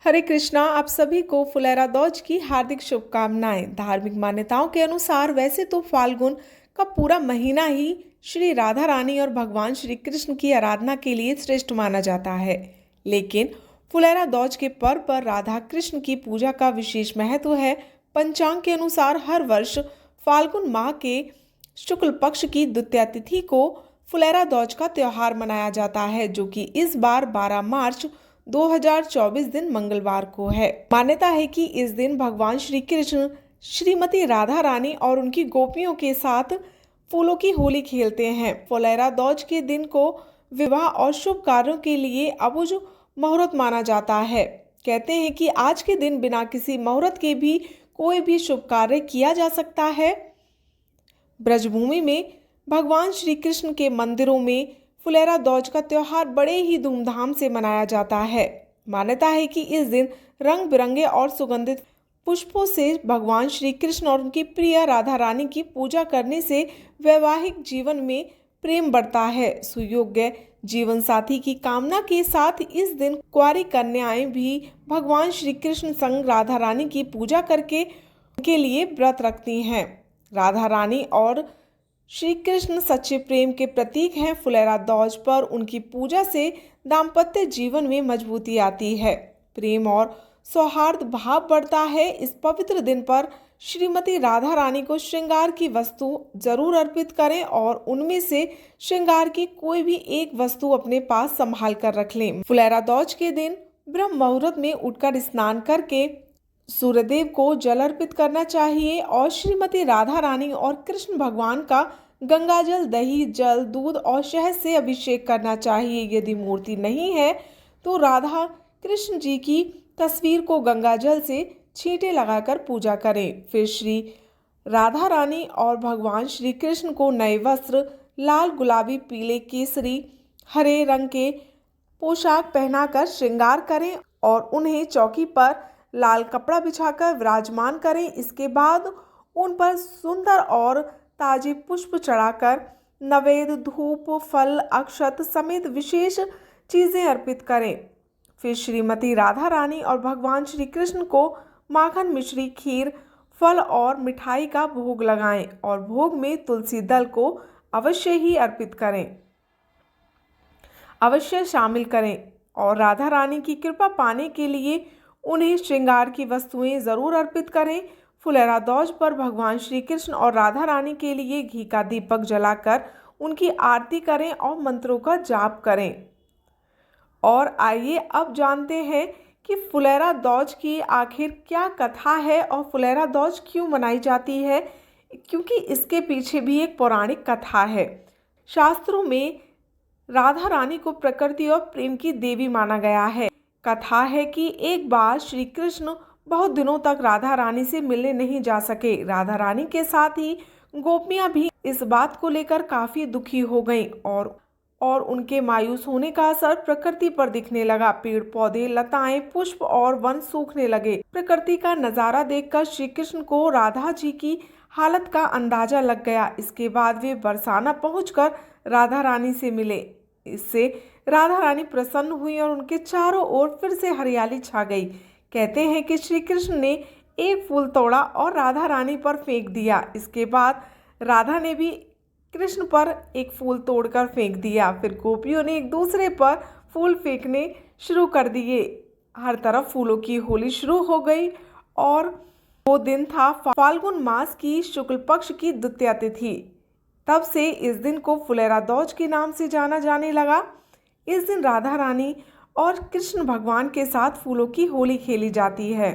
हरे कृष्णा। आप सभी को फुलेरा दौज की हार्दिक शुभकामनाएं। धार्मिक मान्यताओं के अनुसार वैसे तो फाल्गुन का पूरा महीना ही श्री राधा रानी और भगवान श्री कृष्ण की आराधना के लिए श्रेष्ठ माना जाता है, लेकिन फुलेरा दौज के पर्व पर राधा कृष्ण की पूजा का विशेष महत्व है। पंचांग के अनुसार हर वर्ष फाल्गुन माह के शुक्ल पक्ष की द्वितीया तिथि को फुलेरा दौज का त्योहार मनाया जाता है, जो कि इस बार 12 मार्च 2024 दिन मंगलवार को है। मान्यता है कि इस दिन भगवान श्री कृष्ण श्रीमती राधा रानी और उनकी गोपियों के साथ फूलों की होली खेलते हैं। फुलेरा दौज के दिन को विवाह और शुभ कार्यों के लिए अबुझ मुहूर्त माना जाता है। कहते हैं कि आज के दिन बिना किसी मुहूर्त के भी कोई भी शुभ कार्य किया जा सकता है। ब्रजभूमि में भगवान श्री कृष्ण के मंदिरों में फुलेरा दौज का त्योहार बड़े ही धूमधाम से मनाया जाता है। मान्यता है कि इस दिन रंग बिरंगे और सुगंधित पुष्पों से भगवान श्री कृष्ण और उनकी प्रिय राधा रानी की पूजा करने से वैवाहिक जीवन में प्रेम बढ़ता है। सुयोग्य जीवन साथी की कामना के साथ इस दिन कुंवारी कन्याएं भी भगवान श्री कृष्ण संग राधा रानी की पूजा करके उनके लिए व्रत रखती हैं। राधा रानी और श्री कृष्ण सच्चे प्रेम के प्रतीक हैं। फुलेरा दौज पर उनकी पूजा से दाम्पत्य जीवन में मजबूती आती है, प्रेम और सौहार्द भाव बढ़ता है। इस पवित्र दिन पर श्रीमती राधा रानी को श्रृंगार की वस्तु जरूर अर्पित करें और उनमें से श्रृंगार की कोई भी एक वस्तु अपने पास संभाल कर रख लें। फुलेरा दौज के दिन ब्रह्म मुहूर्त में उठकर स्नान करके सूर्यदेव को जल अर्पित करना चाहिए और श्रीमती राधा रानी और कृष्ण भगवान का गंगा जल, दही, जल, दूध और शहद से अभिषेक करना चाहिए। यदि मूर्ति नहीं है तो राधा कृष्ण जी की तस्वीर को गंगा जल से छींटे लगाकर पूजा करें। फिर श्री राधा रानी और भगवान श्री कृष्ण को नए वस्त्र लाल, गुलाबी, पीले, केसरी, हरे रंग के पोशाक पहनाकर श्रृंगार करें और उन्हें चौकी पर लाल कपड़ा बिछाकर विराजमान करें। इसके बाद उन पर सुंदर और ताजे पुष्प चढ़ाकर नवेद, धूप, फल, अक्षत समेत विशेष चीजें अर्पित करें। फिर श्रीमती राधा रानी और भगवान श्री कृष्ण को माखन, मिश्री, खीर, फल और मिठाई का भोग लगाएं और भोग में तुलसी दल को अवश्य ही अर्पित करें, अवश्य शामिल करें और राधा रानी की कृपा पाने के लिए उन्हें श्रृंगार की वस्तुएं जरूर अर्पित करें। फुलेरा दौज पर भगवान श्री कृष्ण और राधा रानी के लिए घी का दीपक जलाकर उनकी आरती करें और मंत्रों का जाप करें। और आइए अब जानते हैं कि फुलेरा दौज की आखिर क्या कथा है और फुलेरा दौज क्यों मनाई जाती है, क्योंकि इसके पीछे भी एक पौराणिक कथा है। शास्त्रों में राधा रानी को प्रकृति और प्रेम की देवी माना गया है। कथा है कि एक बार श्री कृष्ण बहुत दिनों तक राधा रानी से मिलने नहीं जा सके। राधा रानी के साथ ही गोपियां भी इस बात को लेकर काफी दुखी हो गईं और उनके मायूस होने का असर प्रकृति पर दिखने लगा। पेड़ पौधे, लताएं, पुष्प और वन सूखने लगे। प्रकृति का नजारा देखकर श्री कृष्ण को राधा जी की हालत का अंदाजा लग गया। इसके बाद वे बरसाना पहुंचकर राधा रानी से मिले। इससे राधा रानी प्रसन्न हुई और उनके चारों ओर फिर से हरियाली छा गई। कहते हैं कि श्री कृष्ण ने एक फूल तोड़ा और राधा रानी पर फेंक दिया। इसके बाद राधा ने भी कृष्ण पर एक फूल तोड़कर फेंक दिया। फिर गोपियों ने एक दूसरे पर फूल फेंकने शुरू कर दिए। हर तरफ फूलों की होली शुरू हो गई और वो दिन था फाल्गुन मास की शुक्ल पक्ष की द्वितीया तिथि। तब से इस दिन को फुलेरा दौज के नाम से जाना जाने लगा। इस दिन राधा रानी और कृष्ण भगवान के साथ फूलों की होली खेली जाती है।